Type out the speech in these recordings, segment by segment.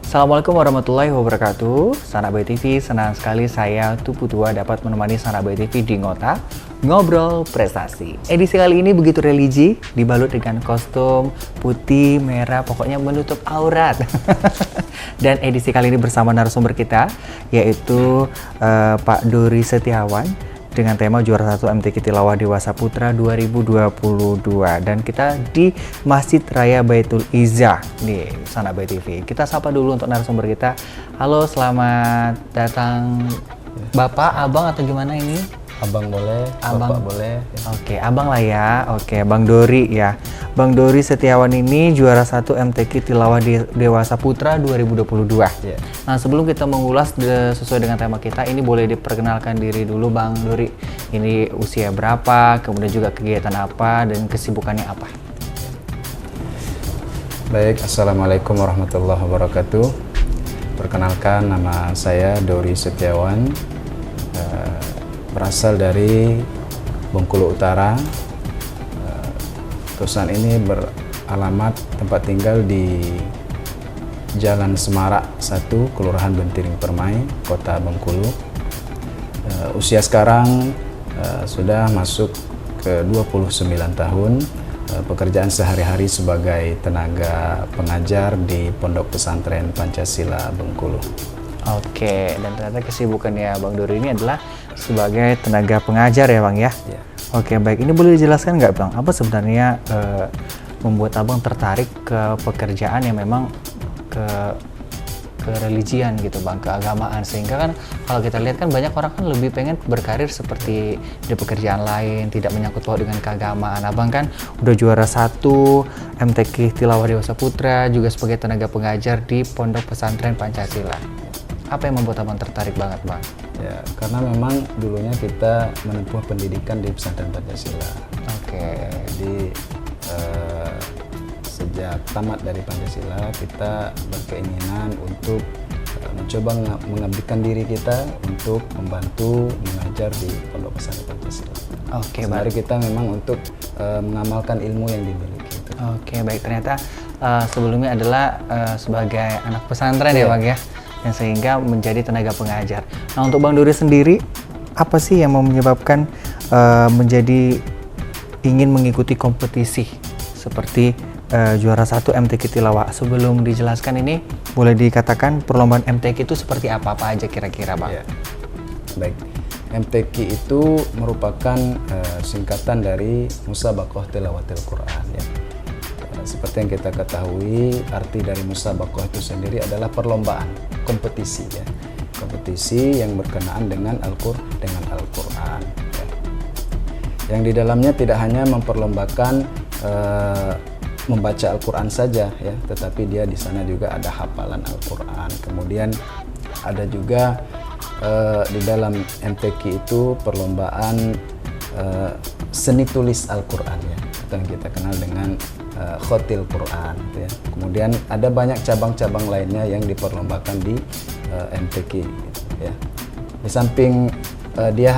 Assalamualaikum warahmatullahi wabarakatuh. Sanak Bayi TV, senang sekali saya Tupu Tua dapat menemani Sanak Bayi TV di Ngota Ngobrol Prestasi. Edisi kali ini begitu religi, dibalut dengan kostum putih, merah, pokoknya menutup aurat. Dan edisi kali ini bersama narasumber kita, yaitu Pak Dori Setiawan, dengan tema juara 1 MTQ Tilawah Dewasa Putra 2022, dan kita di Masjid Raya Baitul Izzah di Sanak Bayi TV. Kita sapa dulu untuk narasumber kita. Halo, selamat datang Bapak, Abang atau gimana ini? Abang boleh, Abang. Bapak boleh. Oke, Abang lah ya. Oke, Bang Dori ya. Bang Dori Setiawan ini juara 1 MTQ Tilawah Dewasa Putra 2022. Yeah. Nah, sebelum kita mengulas sesuai dengan tema kita, ini boleh diperkenalkan diri dulu Bang Dori. Ini usia berapa, kemudian juga kegiatan apa, dan kesibukannya apa? Baik, Assalamualaikum warahmatullahi wabarakatuh. Perkenalkan, nama saya Dori Setiawan, berasal dari Bengkulu Utara. Perusahaan ini beralamat tempat tinggal di Jalan Semarak 1, Kelurahan Bentiring Permai, Kota Bengkulu. Usia sekarang sudah masuk ke 29 tahun. Pekerjaan sehari-hari sebagai tenaga pengajar di Pondok Pesantren Pancasila Bengkulu. Oke, dan ternyata kesibukannya Bang Dori ini adalah sebagai tenaga pengajar ya Bang ya? Ya. Oke, baik. Ini boleh dijelaskan nggak Bang, apa sebenarnya membuat Abang tertarik ke pekerjaan yang memang ke religian gitu Bang, keagamaan, sehingga kan kalau kita lihat kan banyak orang kan lebih pengen berkarir seperti di pekerjaan lain, tidak menyangkut paut dengan keagamaan. Abang kan udah juara 1 MTQ Tilawah Dewasa Putra, juga sebagai tenaga pengajar di Pondok Pesantren Pancasila. Apa yang membuat Abang tertarik banget Bang? Ya, karena memang dulunya kita menempuh pendidikan di pesantren Pancasila. Oke. Jadi sejak tamat dari Pancasila kita berkeinginan untuk mencoba mengabdikan diri kita untuk membantu mengajar di Pondok Pesantren Pancasila. Oke, Sembari baik. kita memang untuk mengamalkan ilmu yang dimiliki. Oke, baik. Ternyata sebelumnya adalah sebagai anak pesantren ya Bang ya, yang sehingga menjadi tenaga pengajar. Nah, untuk Bang Dori sendiri, apa sih yang menyebabkan menjadi ingin mengikuti kompetisi seperti juara 1 MTQ Tilawah? Sebelum dijelaskan ini, boleh dikatakan perlombaan MTQ itu seperti apa aja kira-kira Bang? Ya. Baik, MTQ itu merupakan singkatan dari Musabaqah Tilawatil Quran ya. Seperti yang kita ketahui, arti dari Musabaqah itu sendiri adalah perlombaan, kompetisi ya. Kompetisi yang berkenaan dengan Al-Quran ya. Yang di dalamnya tidak hanya memperlombakan membaca Al-Quran saja ya, tetapi dia di sana juga ada hafalan Al-Quran. Kemudian ada juga di dalam MTQ itu perlombaan seni tulis Al-Quran ya, yang kita kenal dengan khotil Quran ya. Kemudian ada banyak cabang-cabang lainnya yang diperlombakan di MTQ ya. Di samping dia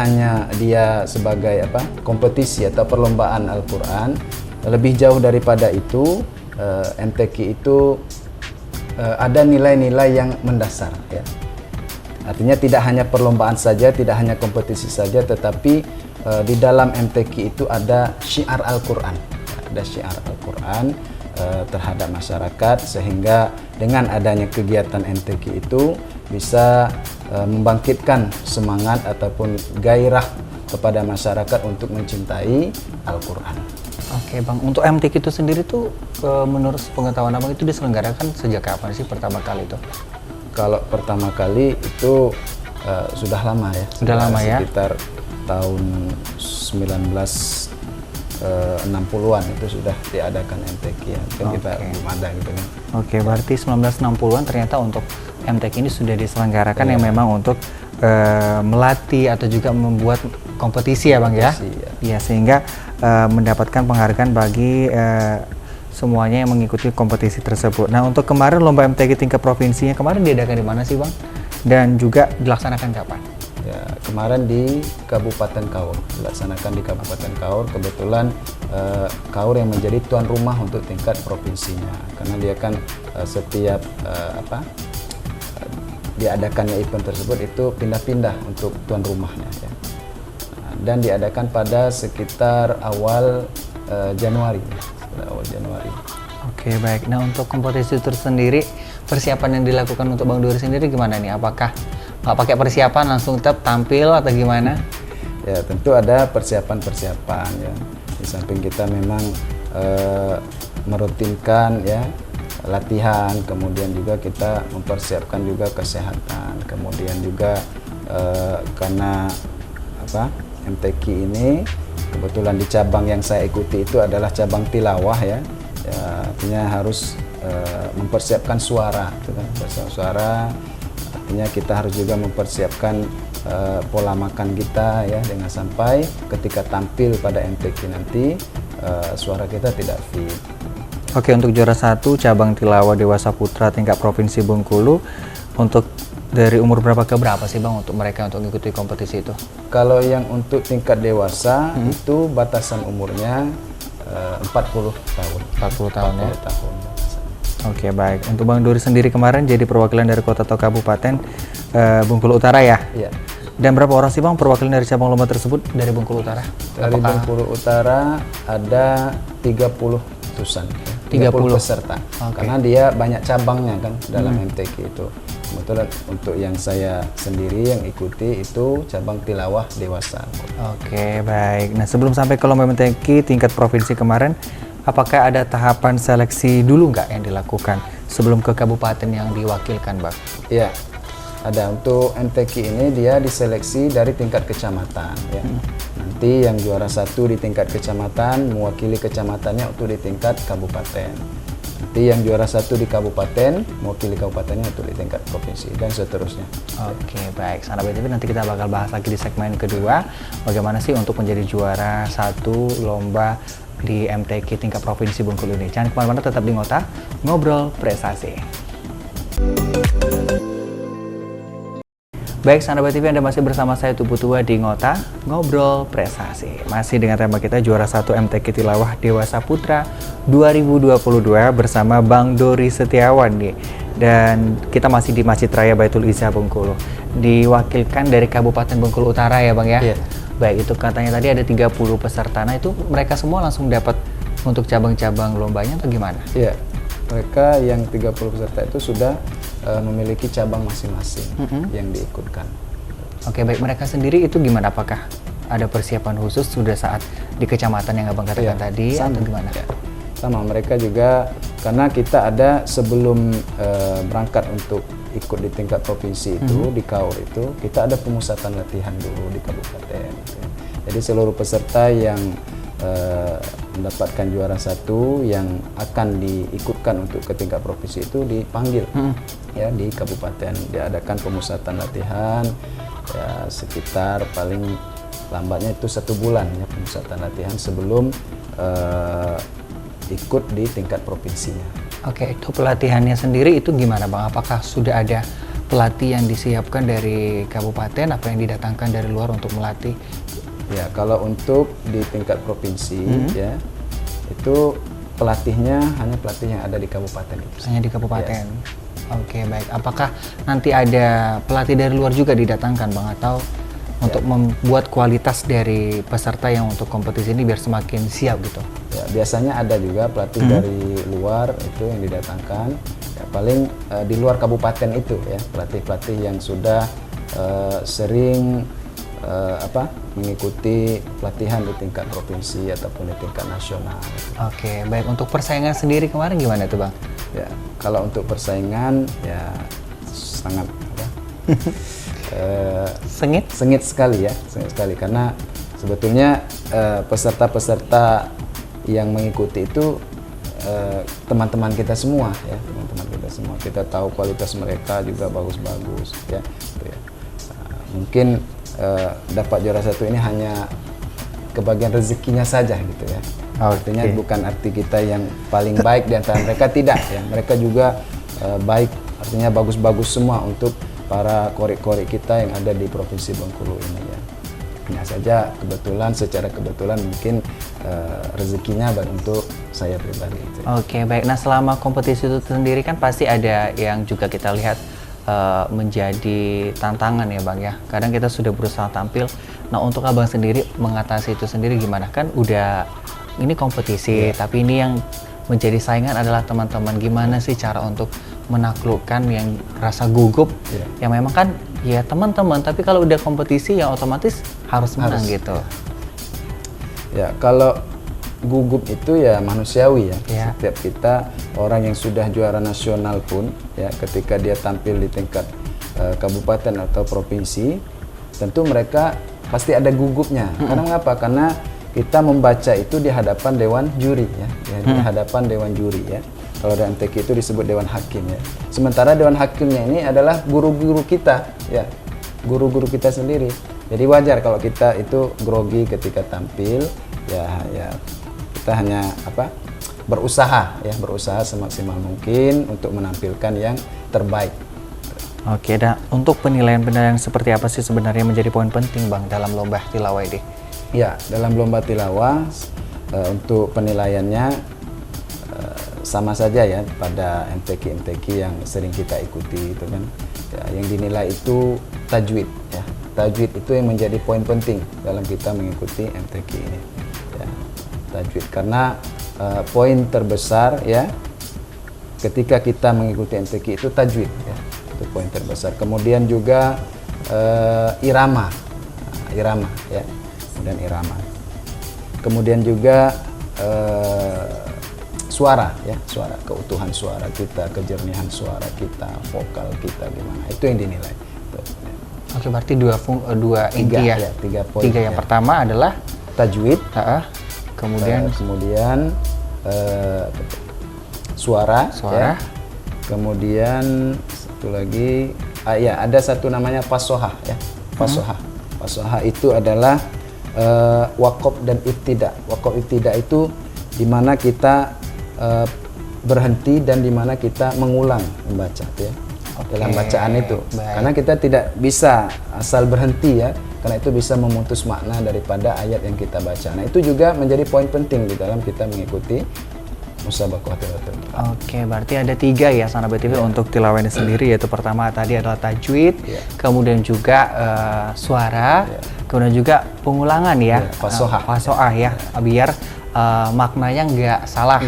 sebagai kompetisi atau perlombaan Al-Quran, lebih jauh daripada itu, MTQ itu ada nilai-nilai yang mendasar ya. Artinya tidak hanya perlombaan saja, tidak hanya kompetisi saja, tetapi di dalam MTQ itu ada syiar Al-Quran. Ada syiar Al-Quran terhadap masyarakat, sehingga dengan adanya kegiatan MTQ itu bisa membangkitkan semangat ataupun gairah kepada masyarakat untuk mencintai Al-Quran. Oke Bang, untuk MTQ itu sendiri tuh menurut pengetahuan Abang itu diselenggarakan sejak kapan sih pertama kali itu? Kalau pertama kali itu sudah lama ya. Sudah lama ya? Sekitar tahun 1960-an itu sudah diadakan MTQ ya. Kan kita belum ada gitu kan. Oke, berarti 1960-an ternyata untuk MTQ ini sudah diselenggarakan yang memang untuk melatih atau juga membuat kompetisi ya Bang ya? Ya, sehingga mendapatkan penghargaan bagi semuanya yang mengikuti kompetisi tersebut. Nah, untuk kemarin lomba MTQ tingkat provinsinya kemarin diadakan di mana sih Bang? Dan juga dilaksanakan kapan? Ya, kemarin di Kabupaten Kaur, dilaksanakan di Kabupaten Kaur. Kebetulan Kaur yang menjadi tuan rumah untuk tingkat provinsinya, karena dia kan setiap diadakannya event tersebut itu pindah-pindah untuk tuan rumahnya ya. Dan diadakan pada sekitar awal Januari ya. Awal Januari. Oke, baik. Nah, untuk kompetisi itu sendiri, persiapan yang dilakukan untuk Bang Dori sendiri gimana nih? Apakah nggak pakai persiapan langsung tampil atau gimana? Ya, tentu ada persiapan-persiapan ya. Di samping kita memang merutinkan ya latihan, kemudian juga kita mempersiapkan juga kesehatan, kemudian juga karena MTQ ini kebetulan di cabang yang saya ikuti itu adalah cabang tilawah ya, artinya harus mempersiapkan suara, artinya kita harus juga mempersiapkan pola makan kita ya, dengan sampai ketika tampil pada MTQ nanti suara kita tidak fit. Oke, untuk juara 1 cabang tilawah dewasa putra tingkat provinsi Bengkulu, untuk dari umur berapa ke berapa sih Bang untuk mereka untuk mengikuti kompetisi itu? Kalau yang untuk tingkat dewasa itu batasan umurnya 40 tahun. 40 tahun ya? 40 tahun. Oke, baik. Untuk Bang Dori sendiri kemarin jadi perwakilan dari kota atau kabupaten Bengkulu Utara ya? Iya. Dan berapa orang sih Bang perwakilan dari cabang lomba tersebut dari Bengkulu Utara? Dari Bengkulu Utara ada 30 tusan, 30 peserta. Okay. Karena dia banyak cabangnya kan dalam MTQ itu. Kebetulan untuk yang saya sendiri yang ikuti itu cabang tilawah dewasa. Oke, baik. Nah, sebelum sampai ke lomba MTQ tingkat provinsi kemarin, apakah ada tahapan seleksi dulu nggak yang dilakukan sebelum ke kabupaten yang diwakilkan, Bang? Iya, ada. Untuk MTQ ini dia diseleksi dari tingkat kecamatan ya. Nanti yang juara 1 di tingkat kecamatan mewakili kecamatannya untuk di tingkat kabupaten. Nanti yang juara 1 di kabupaten mewakili kabupatennya untuk di tingkat provinsi dan seterusnya. Oke, baik. Sahabat BTV, nanti kita bakal bahas lagi di segmen kedua bagaimana sih untuk menjadi juara 1 lomba di MTQ tingkat provinsi Bengkulu ini. Jangan kemana-mana, tetap di Ngota Ngobrol Prestasi. Baik, sahabat TV, Anda masih bersama saya Tupu Tua di Ngota Ngobrol Prestasi. Masih dengan tema kita juara 1 MTQ Tilawah Dewasa Putra 2022 bersama Bang Dori Setiawan nih. Dan kita masih di Masjid Raya Baitul Izzah Bengkulu. Diwakilkan dari Kabupaten Bengkulu Utara ya Bang ya? Iya. Baik, itu katanya tadi ada 30 peserta. Nah, itu mereka semua langsung dapat untuk cabang-cabang lombanya atau gimana? Iya. Mereka yang 30 peserta itu sudah memiliki cabang masing-masing yang diikutkan. Oke, baik. Mereka sendiri itu gimana? Apakah ada persiapan khusus sudah saat di kecamatan yang Abang katakan tadi atau gimana? Ya. Sama, mereka juga karena kita ada sebelum berangkat untuk ikut di tingkat provinsi itu di KAUR itu kita ada pemusatan latihan dulu di kabupaten. Gitu. Jadi seluruh peserta yang mendapatkan juara 1 yang akan diikutkan untuk ke tingkat provinsi itu dipanggil ya di kabupaten, diadakan pemusatan latihan ya sekitar paling lambatnya itu 1 bulan ya pemusatan latihan sebelum ikut di tingkat provinsinya. Oke, itu pelatihannya sendiri itu gimana Bang? Apakah sudah ada pelatih yang disiapkan dari kabupaten, apa yang didatangkan dari luar untuk melatih? Ya, kalau untuk di tingkat provinsi ya itu pelatihnya hanya pelatih yang ada di kabupaten itu. Hanya di kabupaten. Yes. Oke, baik. Apakah nanti ada pelatih dari luar juga didatangkan Bang atau untuk membuat kualitas dari peserta yang untuk kompetisi ini biar semakin siap gitu? Ya, biasanya ada juga pelatih dari luar itu yang didatangkan. Ya, paling di luar kabupaten itu ya, pelatih-pelatih yang sudah sering mengikuti pelatihan di tingkat provinsi ataupun di tingkat nasional. Oke, baik. Untuk persaingan sendiri kemarin gimana tuh Bang? Ya, kalau untuk persaingan ya sangat sengit sekali ya, sengit sekali karena sebetulnya peserta-peserta yang mengikuti itu teman-teman kita semua ya, teman-teman kita semua. Kita tahu kualitas mereka juga bagus-bagus ya. Mungkin dapat juara 1 ini hanya kebagian rezekinya saja gitu ya. Artinya bukan arti kita yang paling baik di antara mereka, tidak ya. Mereka juga baik, artinya bagus-bagus semua untuk para korek-korek kita yang ada di Provinsi Bengkulu ini ya. Hanya saja kebetulan, secara kebetulan mungkin rezekinya baru untuk saya pribadi. Gitu. Oke, baik. Nah, selama kompetisi itu sendiri kan pasti ada yang juga kita lihat menjadi tantangan ya Bang ya. Kadang kita sudah berusaha tampil. Nah untuk Abang sendiri mengatasi itu sendiri gimana? Kan udah ini kompetisi, tapi ini yang menjadi saingan adalah teman-teman. Gimana sih cara untuk menaklukkan yang rasa gugup? Yang memang kan ya teman-teman, tapi kalau udah kompetisi ya otomatis harus menang gitu. Ya, kalau gugup itu ya manusiawi ya. Setiap kita orang yang sudah juara nasional pun ya ketika dia tampil di tingkat kabupaten atau provinsi, tentu mereka pasti ada gugupnya. Karena mengapa? Karena kita membaca itu di hadapan dewan juri ya, di hadapan dewan juri ya. Kalau di MTQ itu disebut dewan hakim ya. Sementara dewan hakimnya ini adalah guru-guru kita ya, guru-guru kita sendiri. Jadi wajar kalau kita itu grogi ketika tampil ya kita hanya berusaha semaksimal mungkin untuk menampilkan yang terbaik. Oke, dan untuk penilaian seperti apa sih sebenarnya menjadi poin penting Bang dalam lomba tilawah ini? Ya, dalam lomba tilawah untuk penilaiannya sama saja ya pada MTQ yang sering kita ikuti itu kan. Ya, yang dinilai itu tajwid ya. Tajwid itu yang menjadi poin penting dalam kita mengikuti MTQ ini. Ya, tajwid karena poin terbesar ya ketika kita mengikuti MTQ itu tajwid ya. Itu poin terbesar. Kemudian juga irama ya. Kemudian irama. Kemudian juga suara ya, suara, keutuhan suara kita, kejernihan suara kita, vokal kita gimana. Itu yang dinilai. Oke, berarti dua inti ya. Tiga poin. Yang pertama adalah tajwid, kemudian suara. Ya. Kemudian satu lagi ada satu namanya fasohah ya. Fasohah itu adalah waqaf dan ibtida. Waqaf ibtida itu di mana kita berhenti dan di mana kita mengulang membaca ya. Dalam bacaan itu. Baik. Karena kita tidak bisa asal berhenti ya. Karena itu bisa memutus makna daripada ayat yang kita baca. Nah, itu juga menjadi poin penting di dalam kita mengikuti musabaqah tilawatul Quran. Oke, berarti ada 3 ya sahabat TV untuk tilawah ini sendiri, yaitu pertama tadi adalah tajwid, kemudian juga suara, kemudian juga pengulangan ya, fasohah ya, biar maknanya nggak salah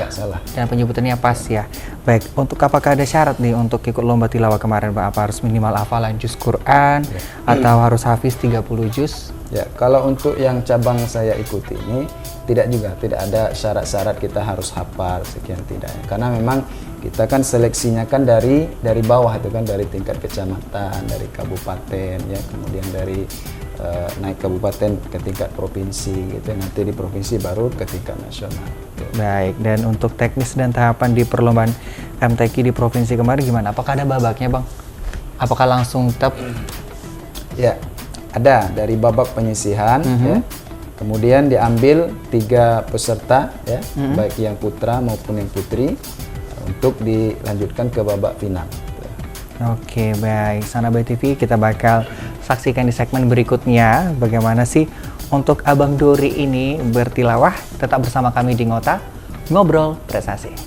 dan penyebutannya pas ya. Baik, untuk apakah ada syarat nih untuk ikut lomba tilawah kemarin Pak? Apa harus minimal hafalan juz Quran atau harus hafiz 30 juz? Ya, kalau untuk yang cabang saya ikuti ini tidak ada syarat-syarat kita harus hafal sekian tidak ya. Karena memang kita kan seleksinya kan dari bawah itu kan, dari tingkat kecamatan, dari kabupaten ya, kemudian dari naik kabupaten ke tingkat provinsi gitu, nanti di provinsi baru ke tingkat nasional gitu. Baik, dan untuk teknis dan tahapan di perlombaan MTQ di provinsi kemarin gimana? Apakah ada babaknya Bang? Apakah langsung tep? Ya, ada dari babak penyisihan ya. Kemudian diambil 3 peserta ya, baik yang putra maupun yang putri untuk dilanjutkan ke babak final. Oke, baik. Sanabai TV kita bakal saksikan di segmen berikutnya bagaimana sih untuk Abang Dori ini bertilawah. Tetap bersama kami di Ngota Ngobrol Prestasi.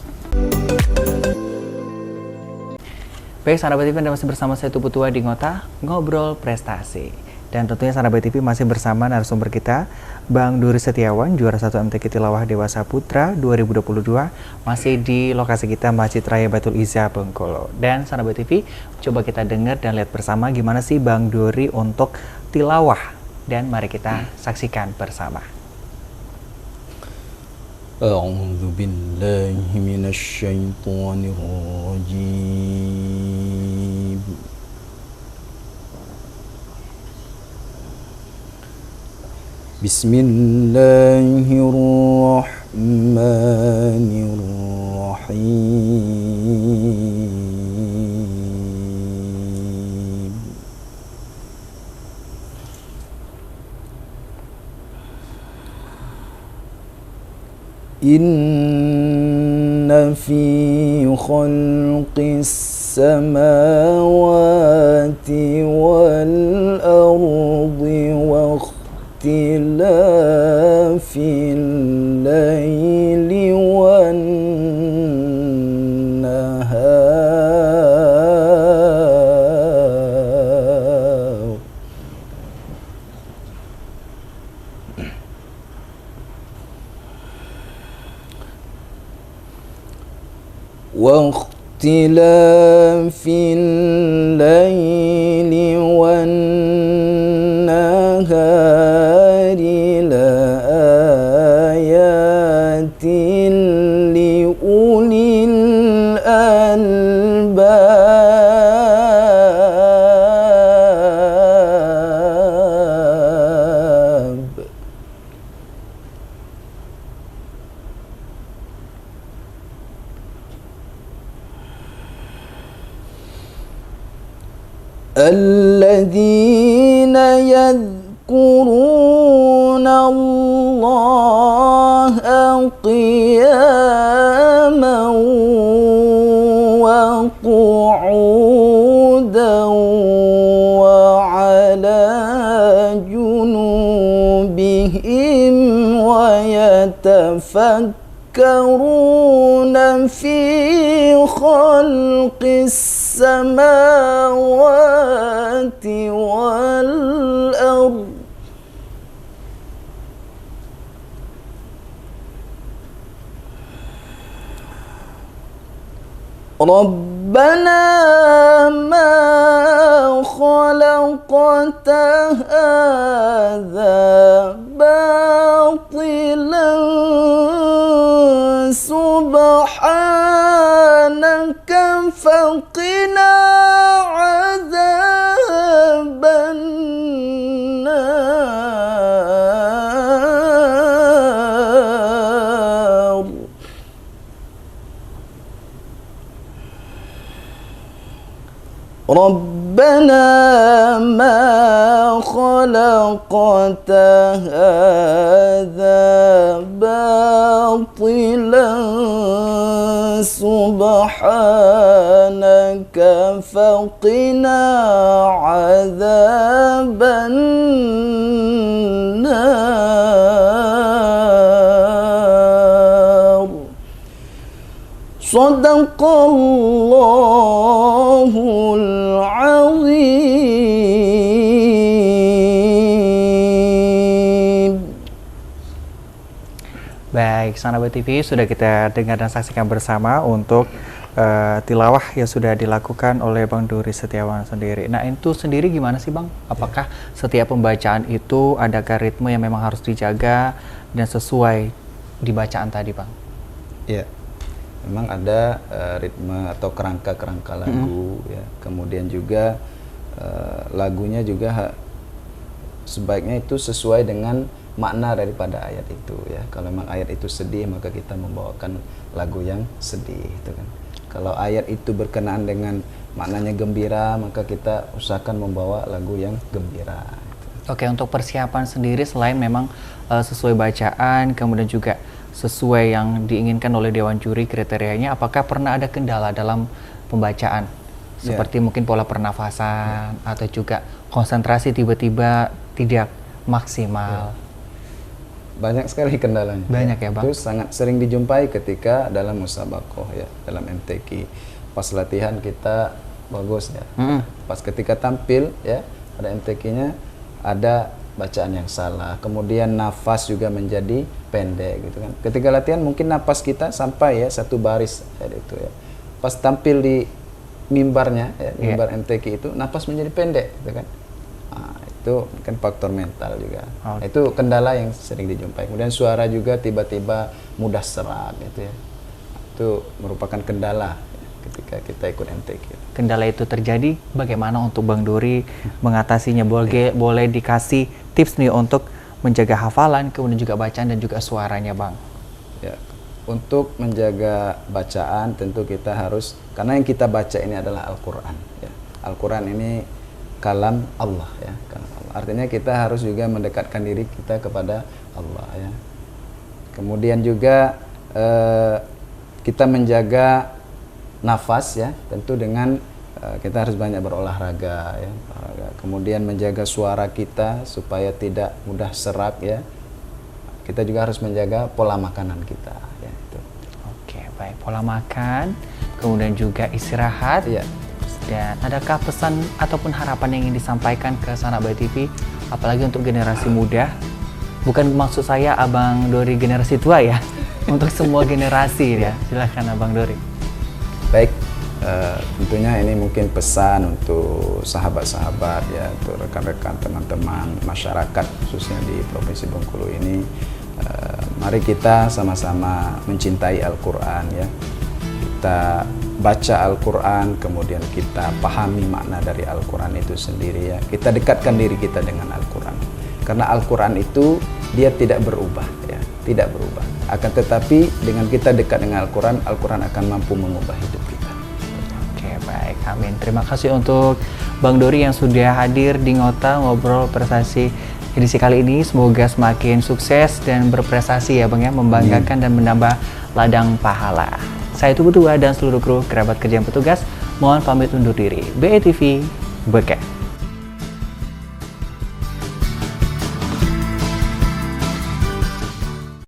Baik, Sanabai TV Anda masih bersama saya Tupu Tua di Ngota Ngobrol Prestasi. Dan tentunya Sanabai TV masih bersama narasumber kita Bang Dori Setiawan, juara 1 MTQ Tilawah Dewasa Putra 2022, masih di lokasi kita Masjid Raya Baitul Izzah Bengkulu. Dan Sanabai TV, coba kita dengar dan lihat bersama gimana sih Bang Dori untuk tilawah, dan mari kita saksikan bersama. A'udzu billahi minasy syaithanir rajim. Bismillahirrahmanirrahim. Inna fi khalqis samawati wal ardi wa ikhtilafil laili wan nahar واختلاف الليل والنهار لآيات لأولي الألباب. الذين يذكرون الله قياما وقعودا وعلى جنوبهم ويتفكرون في خلق السماوات والأرض ربنا ما خلقت هذا باطلا سبحانك فقنا عذاب النار. ربنا ما خلقت هذا باطلا سبحانك فقنا عذاب النار. صدق الله العظيم. Baik, Sanabai TV sudah kita dengar dan saksikan bersama untuk tilawah yang sudah dilakukan oleh Bang Duri Setiawan sendiri. Nah, itu sendiri gimana sih Bang? Apakah setiap pembacaan itu adakah ritme yang memang harus dijaga dan sesuai di bacaan tadi Bang? Ya, memang ada ritme atau kerangka-kerangka lagu ya. Kemudian juga lagunya juga sebaiknya itu sesuai dengan makna daripada ayat itu ya. Kalau memang ayat itu sedih, maka kita membawakan lagu yang sedih itu kan. Kalau ayat itu berkenaan dengan maknanya gembira, maka kita usahakan membawa lagu yang gembira. Oke, untuk persiapan sendiri selain memang sesuai bacaan, kemudian juga sesuai yang diinginkan oleh Dewan Juri kriterianya, apakah pernah ada kendala dalam pembacaan? Seperti mungkin pola pernafasan atau juga konsentrasi tiba-tiba tidak maksimal. Banyak sekali kendalanya. Banyak ya Bang. Itu sangat sering dijumpai ketika dalam musabaqah ya, dalam MTQ. Pas latihan kita bagus ya. Pas ketika tampil ya, pada MTQ-nya ada bacaan yang salah. Kemudian nafas juga menjadi pendek gitu kan. Ketika latihan mungkin nafas kita sampai ya satu baris ya, itu ya. Pas tampil di mimbarnya ya, mimbar MTQ itu nafas menjadi pendek gitu kan. Nah, itu kan faktor mental juga. Itu kendala yang sering dijumpai. Kemudian suara juga tiba-tiba mudah serak gitu ya. Itu merupakan kendala ya, ketika kita ikut MTQ. Kendala itu terjadi, bagaimana untuk Bang Duri mengatasinya? Boleh dikasih tips nih untuk menjaga hafalan, kemudian juga bacaan dan juga suaranya Bang. Ya, untuk menjaga bacaan tentu kita harus, karena yang kita baca ini adalah Al-Quran ya. Al-Quran ini kalam Allah ya, kalam Allah. Artinya kita harus juga mendekatkan diri kita kepada Allah ya. Kemudian juga kita menjaga nafas ya, tentu dengan kita harus banyak berolahraga ya, kemudian menjaga suara kita supaya tidak mudah serak ya. Kita juga harus menjaga pola makanan kita ya, itu. Oke, baik, pola makan, kemudian juga istirahat ya. Dan adakah pesan ataupun harapan yang ingin disampaikan ke Sanabai TV, apalagi untuk generasi muda? Bukan maksud saya Abang Dori generasi tua ya, untuk semua generasi ya. Silahkan Abang Dori. Baik, tentunya ini mungkin pesan untuk sahabat-sahabat ya, untuk rekan-rekan, teman-teman masyarakat khususnya di Provinsi Bengkulu ini. Mari kita sama-sama mencintai Al-Quran ya. Kita baca Al-Quran, kemudian kita pahami makna dari Al-Quran itu sendiri ya. Kita dekatkan diri kita dengan Al-Quran. Karena Al-Quran itu dia tidak berubah ya, tidak berubah. Akan tetapi dengan kita dekat dengan Al-Quran, Al-Quran akan mampu mengubah hidup kita. Oke, baik. Amin. Terima kasih untuk Bang Dori yang sudah hadir di Ngota Ngobrol Prestasi edisi kali ini. Semoga semakin sukses dan berprestasi ya Bang ya, membanggakan dan menambah ladang pahala. Saya Tupu Tua dan seluruh kru kerabat kerja yang bertugas, mohon pamit undur diri. BETV, Beke.